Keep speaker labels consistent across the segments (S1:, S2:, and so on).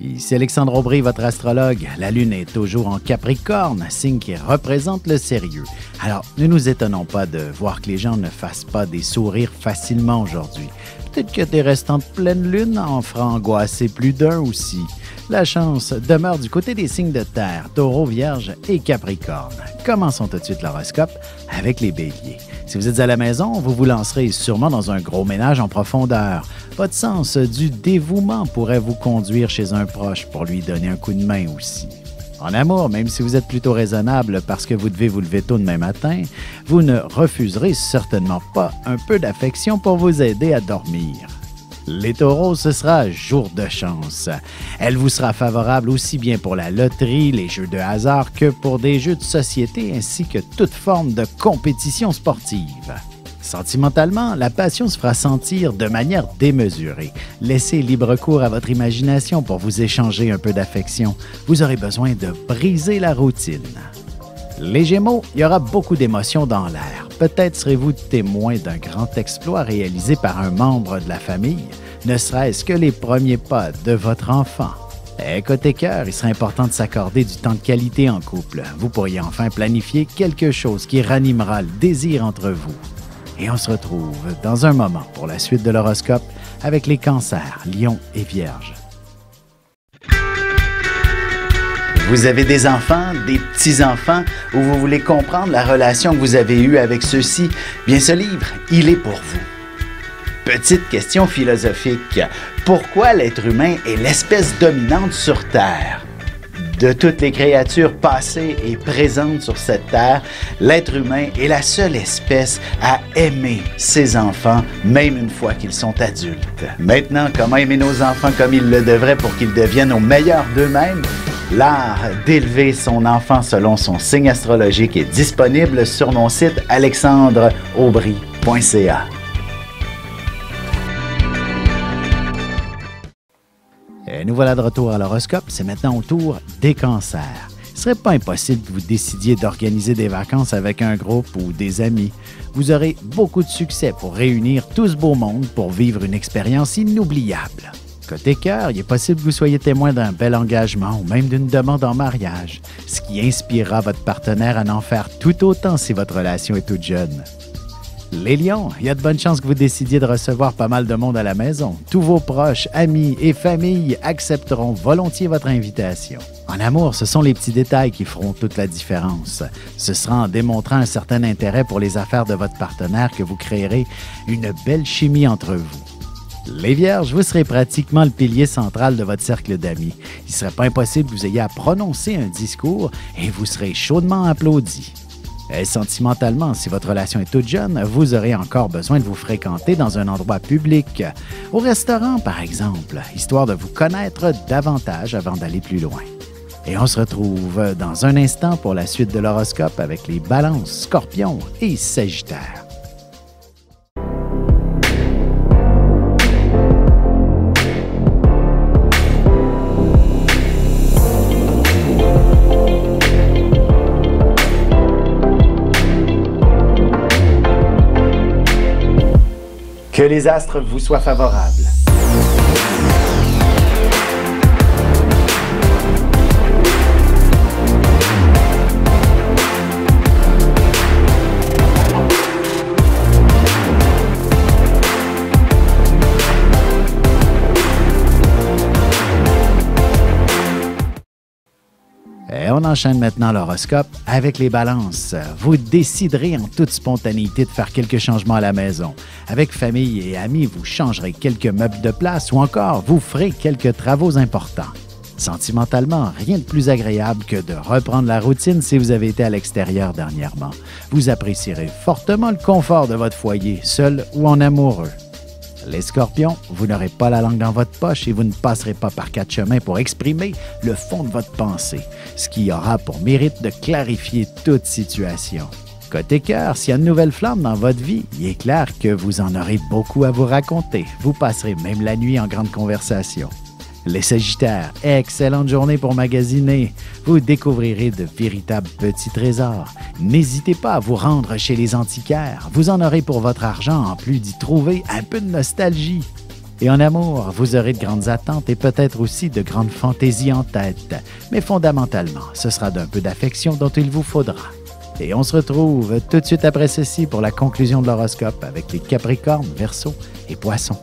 S1: Ici Alexandre Aubry, votre astrologue. La Lune est toujours en Capricorne, signe qui représente le sérieux. Alors, ne nous étonnons pas de voir que les gens ne fassent pas des sourires facilement aujourd'hui. Peut-être que des restantes pleine Lune en fera angoisser plus d'un aussi. La chance demeure du côté des signes de terre, Taureau, Vierge et Capricorne. Commençons tout de suite l'horoscope avec les Béliers. Si vous êtes à la maison, vous vous lancerez sûrement dans un gros ménage en profondeur. Votre sens du dévouement pourrait vous conduire chez un proche pour lui donner un coup de main aussi. En amour, même si vous êtes plutôt raisonnable parce que vous devez vous lever tôt demain matin, vous ne refuserez certainement pas un peu d'affection pour vous aider à dormir. Les taureaux, ce sera jour de chance. Elle vous sera favorable aussi bien pour la loterie, les jeux de hasard que pour des jeux de société ainsi que toute forme de compétition sportive. Sentimentalement, la passion se fera sentir de manière démesurée. Laissez libre cours à votre imagination pour vous échanger un peu d'affection. Vous aurez besoin de briser la routine. Les Gémeaux, il y aura beaucoup d'émotions dans l'air. Peut-être serez-vous témoin d'un grand exploit réalisé par un membre de la famille, ne serait-ce que les premiers pas de votre enfant. Et côté cœur, il serait important de s'accorder du temps de qualité en couple. Vous pourriez enfin planifier quelque chose qui ranimera le désir entre vous. Et on se retrouve dans un moment pour la suite de l'horoscope avec les Cancers, Lions et Vierges. Vous avez des enfants, des petits-enfants, ou vous voulez comprendre la relation que vous avez eue avec ceux-ci? Bien, ce livre, il est pour vous. Petite question philosophique. Pourquoi l'être humain est l'espèce dominante sur Terre? De toutes les créatures passées et présentes sur cette terre, l'être humain est la seule espèce à aimer ses enfants, même une fois qu'ils sont adultes. Maintenant, comment aimer nos enfants comme ils le devraient pour qu'ils deviennent au meilleur d'eux-mêmes? L'art d'élever son enfant selon son signe astrologique est disponible sur mon site alexandreaubry.ca. Et nous voilà de retour à l'horoscope. C'est maintenant au tour des Cancers. Il ne serait pas impossible que vous décidiez d'organiser des vacances avec un groupe ou des amis. Vous aurez beaucoup de succès pour réunir tout ce beau monde pour vivre une expérience inoubliable. Côté cœur, il est possible que vous soyez témoin d'un bel engagement ou même d'une demande en mariage, ce qui inspirera votre partenaire à en faire tout autant si votre relation est toute jeune. Les Lions, il y a de bonnes chances que vous décidiez de recevoir pas mal de monde à la maison. Tous vos proches, amis et familles accepteront volontiers votre invitation. En amour, ce sont les petits détails qui feront toute la différence. Ce sera en démontrant un certain intérêt pour les affaires de votre partenaire que vous créerez une belle chimie entre vous. Les Vierges, vous serez pratiquement le pilier central de votre cercle d'amis. Il ne serait pas impossible que vous ayez à prononcer un discours et vous serez chaudement applaudi. Et sentimentalement, si votre relation est toute jeune, vous aurez encore besoin de vous fréquenter dans un endroit public, au restaurant par exemple, histoire de vous connaître davantage avant d'aller plus loin. Et on se retrouve dans un instant pour la suite de l'horoscope avec les Balances, Scorpions et Sagittaires. Que les astres vous soient favorables. Et on enchaîne maintenant l'horoscope avec les Balances. Vous déciderez en toute spontanéité de faire quelques changements à la maison. Avec famille et amis, vous changerez quelques meubles de place ou encore vous ferez quelques travaux importants. Sentimentalement, rien de plus agréable que de reprendre la routine si vous avez été à l'extérieur dernièrement. Vous apprécierez fortement le confort de votre foyer, seul ou en amoureux. Les Scorpions, vous n'aurez pas la langue dans votre poche et vous ne passerez pas par quatre chemins pour exprimer le fond de votre pensée, ce qui aura pour mérite de clarifier toute situation. Côté cœur, s'il y a une nouvelle flamme dans votre vie, il est clair que vous en aurez beaucoup à vous raconter. Vous passerez même la nuit en grande conversation. Les Sagittaires, excellente journée pour magasiner. Vous découvrirez de véritables petits trésors. N'hésitez pas à vous rendre chez les antiquaires. Vous en aurez pour votre argent en plus d'y trouver un peu de nostalgie. Et en amour, vous aurez de grandes attentes et peut-être aussi de grandes fantaisies en tête. Mais fondamentalement, ce sera d'un peu d'affection dont il vous faudra. Et on se retrouve tout de suite après ceci pour la conclusion de l'horoscope avec les Capricornes, Verseaux et Poissons.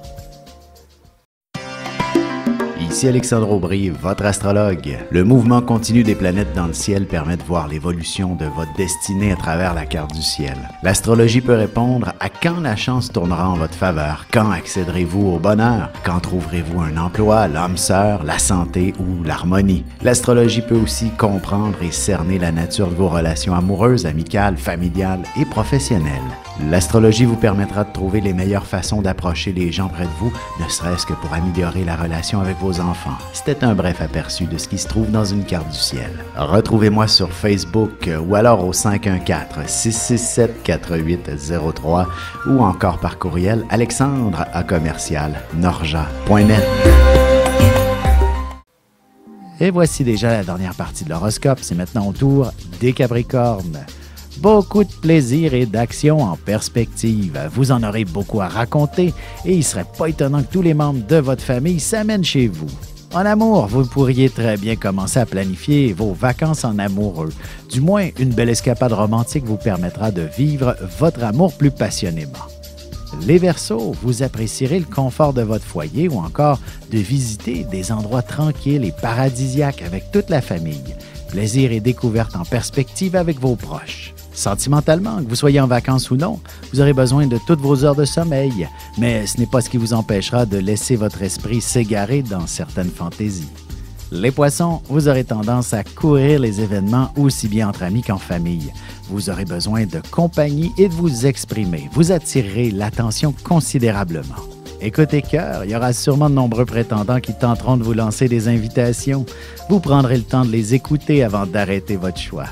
S1: Ici Alexandre Aubry, votre astrologue. Le mouvement continu des planètes dans le ciel permet de voir l'évolution de votre destinée à travers la carte du ciel. L'astrologie peut répondre à quand la chance tournera en votre faveur, quand accéderez-vous au bonheur, quand trouverez-vous un emploi, l'âme sœur, la santé ou l'harmonie. L'astrologie peut aussi comprendre et cerner la nature de vos relations amoureuses, amicales, familiales et professionnelles. L'astrologie vous permettra de trouver les meilleures façons d'approcher les gens près de vous, ne serait-ce que pour améliorer la relation avec vos enfants. C'était un bref aperçu de ce qui se trouve dans une carte du ciel. Retrouvez-moi sur Facebook ou alors au 514-667-4803 ou encore par courriel alexandre@norja.net. Et voici déjà la dernière partie de l'horoscope. C'est maintenant au tour des Capricornes. Beaucoup de plaisir et d'action en perspective. Vous en aurez beaucoup à raconter et il ne serait pas étonnant que tous les membres de votre famille s'amènent chez vous. En amour, vous pourriez très bien commencer à planifier vos vacances en amoureux. Du moins, une belle escapade romantique vous permettra de vivre votre amour plus passionnément. Les Verseaux, vous apprécierez le confort de votre foyer ou encore de visiter des endroits tranquilles et paradisiaques avec toute la famille. Plaisir et découverte en perspective avec vos proches. Sentimentalement, que vous soyez en vacances ou non, vous aurez besoin de toutes vos heures de sommeil, mais ce n'est pas ce qui vous empêchera de laisser votre esprit s'égarer dans certaines fantaisies. Les Poissons, vous aurez tendance à courir les événements aussi bien entre amis qu'en famille. Vous aurez besoin de compagnie et de vous exprimer. Vous attirerez l'attention considérablement. Écoutez cœur, il y aura sûrement de nombreux prétendants qui tenteront de vous lancer des invitations. Vous prendrez le temps de les écouter avant d'arrêter votre choix.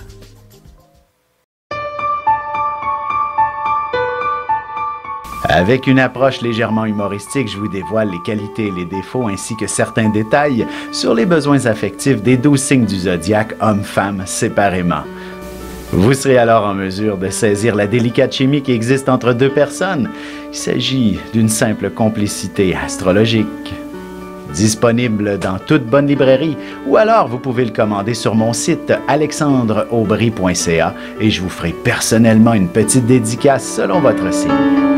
S1: Avec une approche légèrement humoristique, je vous dévoile les qualités et les défauts ainsi que certains détails sur les besoins affectifs des 12 signes du zodiaque, hommes-femmes, séparément. Vous serez alors en mesure de saisir la délicate chimie qui existe entre deux personnes. Il s'agit d'une simple complicité astrologique. Disponible dans toute bonne librairie ou alors vous pouvez le commander sur mon site alexandreaubry.ca et je vous ferai personnellement une petite dédicace selon votre signe.